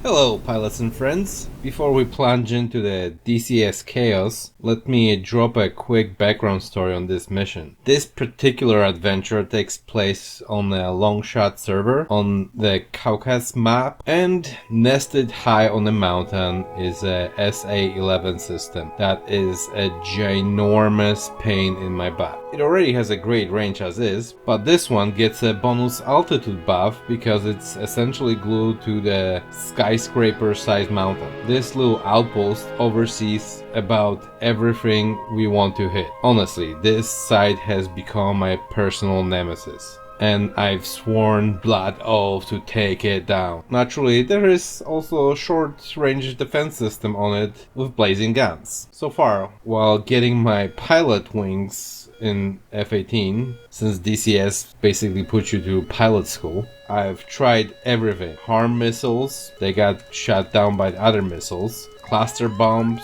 Hello pilots and friends, before we plunge into the DCS chaos, let me drop a quick background story on this mission. This particular adventure takes place on a LongShot server on the Caucasus map, and nested high on the mountain is a SA11 system that is a ginormous pain in my butt. It already has a great range as is, but this one gets a bonus altitude buff because it's essentially glued to the skyscraper-sized mountain. This little outpost oversees about everything we want to hit. Honestly, this site has become my personal nemesis, and I've sworn blood oath to take it down. Naturally, there is also a short-range defense system on it with blazing guns. So far, while getting my pilot wings in F18, since DCS basically puts you to pilot school, I've tried everything. Harm missiles, they got shot down by other missiles. Cluster bombs,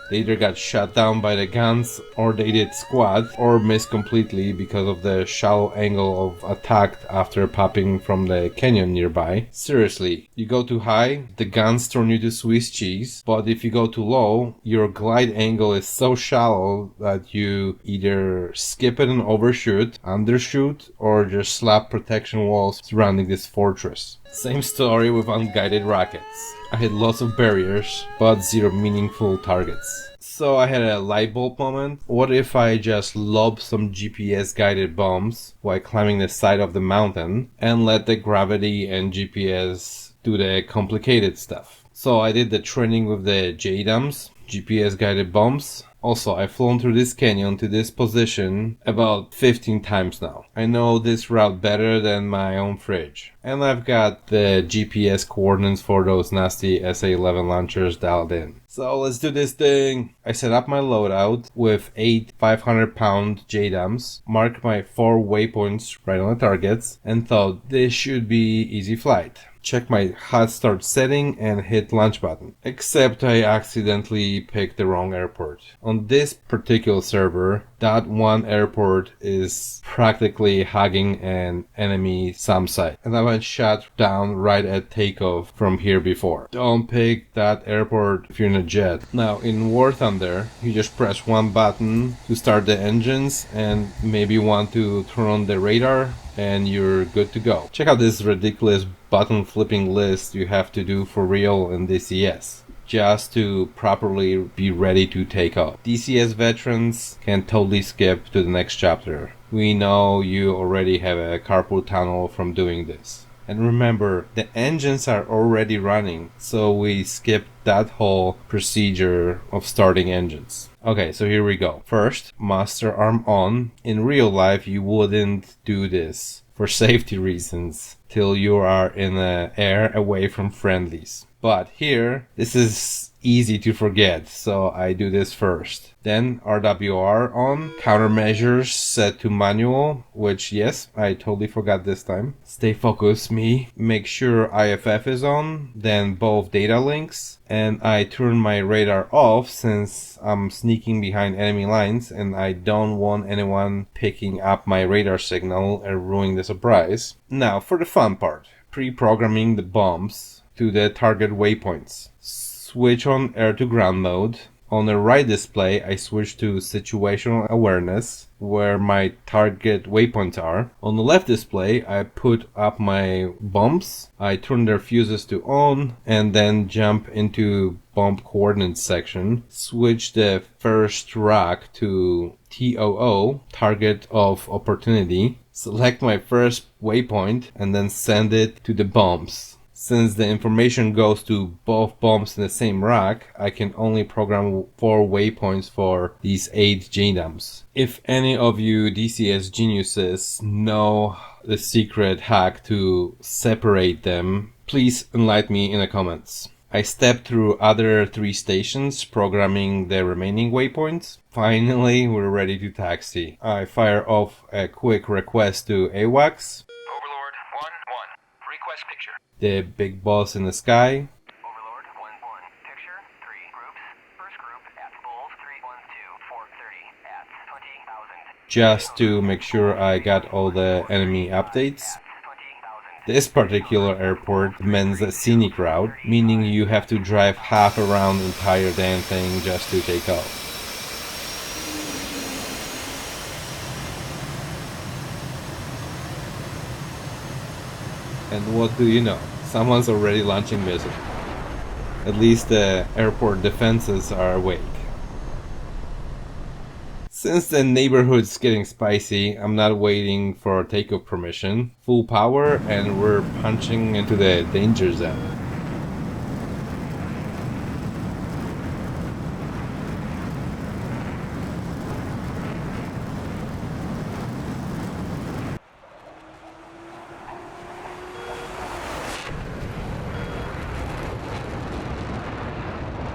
they either got shot down by the guns or they did squad or missed completely because of the shallow angle of attack after popping from the canyon nearby. Seriously, you go too high, the guns turn you to Swiss cheese, but if you go too low, your glide angle is so shallow that you either skip it and overshoot, undershoot, or just slap protection walls surrounding this fortress. Same story with unguided rockets. I hit lots of barriers, but zero meaningful targets. So I had a light bulb moment. What if I just lob some GPS guided bombs while climbing the side of the mountain and let the gravity and GPS do the complicated stuff? So I did the training with the JDAMs, GPS guided bombs. Also, I've flown through this canyon to this position about 15 times now. I know this route better than my own fridge. And I've got the GPS coordinates for those nasty SA11 launchers dialed in. So let's do this thing. I set up my loadout with 8 500-pound JDAMs, marked my 4 waypoints right on the targets, and thought this should be easy flight. Check my hot start setting and hit launch button. Except I accidentally picked the wrong airport. On this particular server, that one airport is practically hugging an enemy SAM site, and I went shot down right at takeoff from here before. Don't pick that airport if you're in a jet. Now in War Thunder, you just press one button to start the engines and maybe want to turn on the radar, and you're good to go. Check out this ridiculous button flipping list you have to do for real in DCS just to properly be ready to take off. DCS veterans can totally skip to the next chapter. We know you already have a carpal tunnel from doing this. And remember, the engines are already running, so we skip that whole procedure of starting engines. Okay, so here we go. First, master arm on. In real life, you wouldn't do this for safety reasons till you are in the air away from friendlies. But here, this is easy to forget, so I do this first. Then RWR on, countermeasures set to manual, which yes, I totally forgot this time. Stay focused, me. Make sure IFF is on, then both data links, and I turn my radar off since I'm sneaking behind enemy lines and I don't want anyone picking up my radar signal and ruining the surprise. Now for the fun part, pre-programming the bombs to the target waypoints. Switch on air to ground mode. On the right display, I switch to situational awareness, where my target waypoints are. On the left display, I put up my bombs. I turn their fuses to on, and then jump into bomb coordinates section. Switch the first rack to TOO, target of opportunity. Select my first waypoint, and then send it to the bombs. Since the information goes to both bombs in the same rack, I can only program 4 waypoints for these 8 JDAMs. If any of you DCS geniuses know the secret hack to separate them, please enlighten me in the comments. I stepped through other 3 stations, programming the remaining waypoints. Finally, we're ready to taxi. I fire off a quick request to AWACS. Overlord 1-1. Request picture. The big boss in the sky. Overlord 1-1. Picture 3 groups. First group at Bulls 312-430 at 20,000. Just to make sure I got all the enemy updates. At 20,000. This particular airport demands a scenic route, meaning you have to drive half around the entire damn thing just to take off. And what do you know? Someone's already launching missiles. At least the airport defenses are awake. Since the neighborhood's getting spicy, I'm not waiting for takeoff permission. Full power and we're punching into the danger zone.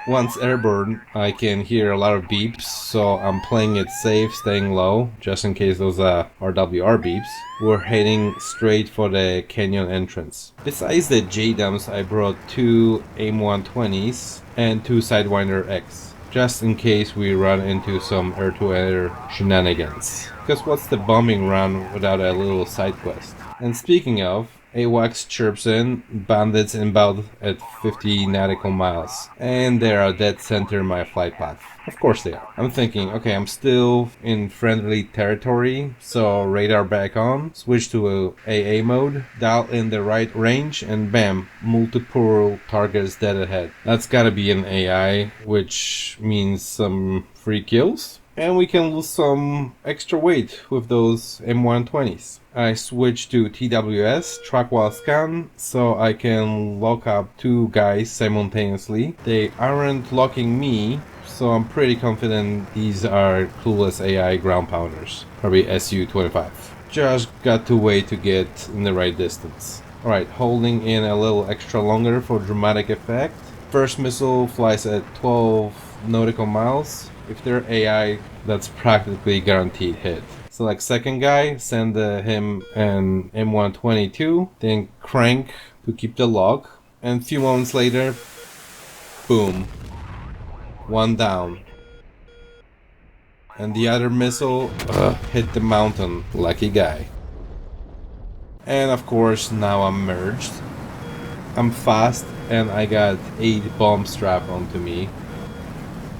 Once airborne, I can hear a lot of beeps, so I'm playing it safe, staying low, just in case those are RWR beeps. We're heading straight for the canyon entrance. Besides the J-dumps, I brought 2 AIM-120s and 2 Sidewinder X, just in case we run into some air-to-air shenanigans. Because what's the bombing run without a little side quest? And speaking of, AWACS chirps in, bandits inbound at 50 nautical miles, and they are dead center my flight path. Of course they are. I'm thinking, okay, I'm still in friendly territory, so radar back on, switch to AA mode, dial in the right range, and bam, multiple targets dead ahead. That's gotta be an AI, which means some free kills. And we can lose some extra weight with those M120s. I switched to TWS, track while scan, so I can lock up 2 guys simultaneously. They aren't locking me, so I'm pretty confident these are clueless AI ground pounders. Probably Su25. Just got to wait to get in the right distance. Alright, holding in a little extra longer for dramatic effect. First missile flies at 12 nautical miles. If they're AI, that's practically guaranteed hit. Select second guy, send him an M122, then crank to keep the lock, and a few moments later, boom, 1 down. And the other missile hit the mountain, lucky guy. And of course, now I'm merged. I'm fast and I got 8 bombs strapped onto me.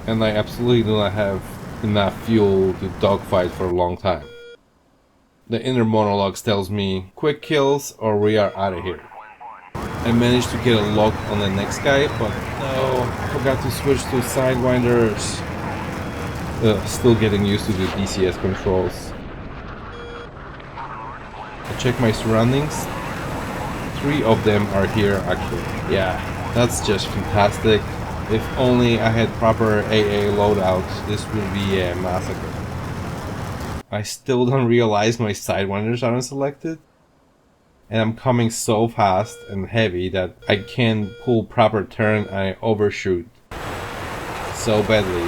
And I absolutely do not have enough fuel to dogfight for a long time. The inner monologue tells me, quick kills or we are out of here. I managed to get a lock on the next guy, but no, I forgot to switch to Sidewinders. Still getting used to the DCS controls. I check my surroundings. 3 of them are here actually. Yeah, that's just fantastic. If only I had proper AA loadouts, this would be a massacre. I still don't realize my Sidewinders aren't selected. And I'm coming so fast and heavy that I can't pull proper turn and I overshoot so badly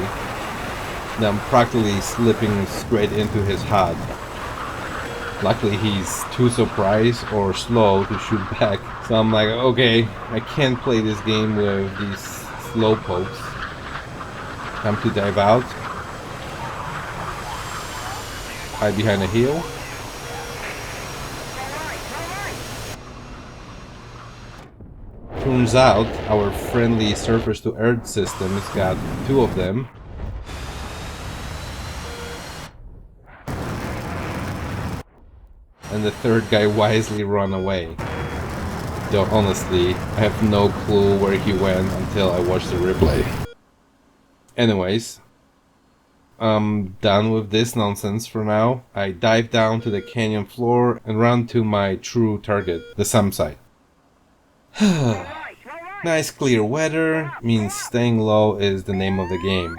that I'm practically slipping straight into his HUD. Luckily he's too surprised or slow to shoot back. So I'm like, okay, I can't play this game with these slow pokes. Time to dive out. Hide behind a hill. Turns out our friendly surface-to-earth system's got 2 of them. And the 3rd guy wisely ran away. Though honestly, I have no clue where he went until I watched the replay. Anyways, I'm done with this nonsense for now. I dive down to the canyon floor and run to my true target, the SAM site. Nice clear weather means staying low is the name of the game.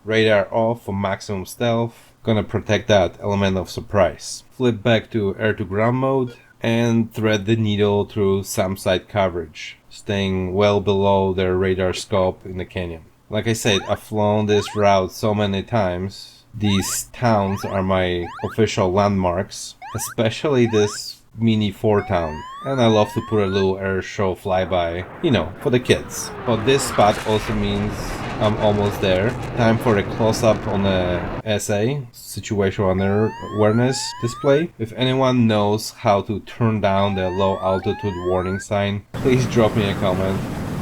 Radar off for maximum stealth. Gonna protect that element of surprise. Flip back to air-to-ground mode and thread the needle through SAM site coverage, staying well below their radar scope in the canyon. Like I said, I've flown this route so many times. These towns are my official landmarks, especially this mini 4 town. And I love to put a little air show flyby, you know, for the kids. But this spot also means I'm almost there. Time for a close-up on the SA, situational awareness display. If anyone knows how to turn down the low altitude warning sign, please drop me a comment.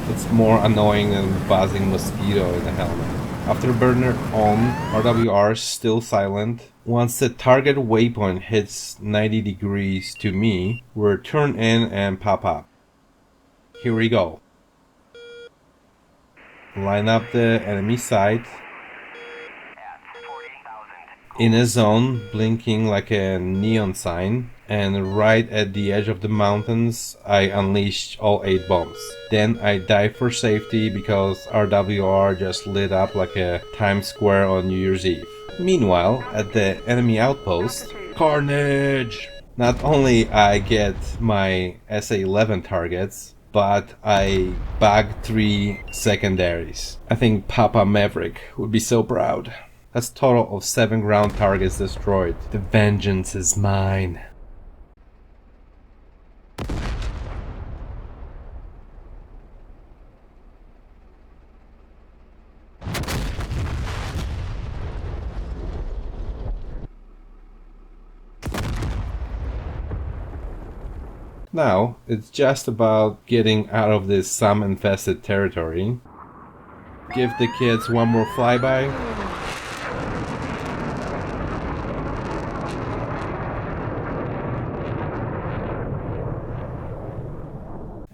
It's more annoying than buzzing mosquito in the helmet. Afterburner on, RWR still silent. Once the target waypoint hits 90 degrees to me, we're turned in and pop up. Here we go. Line up the enemy sight. In a zone, blinking like a neon sign, and right at the edge of the mountains, I unleashed all 8 bombs. Then I dive for safety because RWR just lit up like a Times Square on New Year's Eve. Meanwhile, at the enemy outpost, carnage! Not only I get my SA11 targets, but I bagged 3 secondaries. I think Papa Maverick would be so proud. That's a total of 7 ground targets destroyed. The vengeance is mine. Now, it's just about getting out of this SAM-infested territory. Give the kids one more flyby.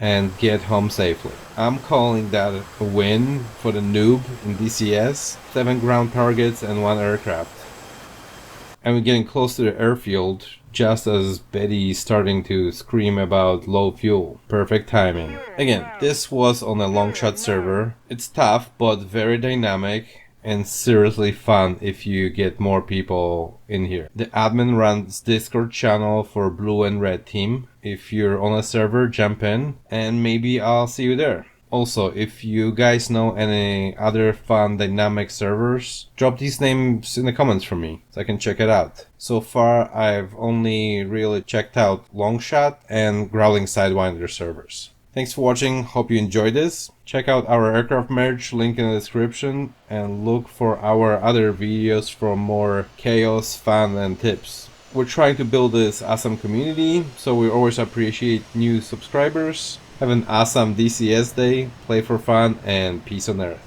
And get home safely. I'm calling that a win for the noob in DCS. 7 ground targets and 1 aircraft. And we're getting close to the airfield just as Betty's starting to scream about low fuel. Perfect timing. Again, this was on a LongShot server. It's tough but very dynamic and seriously fun if you get more people in here. The admin runs Discord channel for blue and red team. If you're on a server, jump in and maybe I'll see you there. Also, if you guys know any other fun dynamic servers, drop these names in the comments for me so I can check it out. So far, I've only really checked out LongShot and Growling Sidewinder servers. Thanks for watching, hope you enjoyed this. Check out our aircraft merch, link in the description, and look for our other videos for more chaos, fun, and tips. We're trying to build this awesome community, so we always appreciate new subscribers. Have an awesome DCS day, play for fun, and peace on Earth.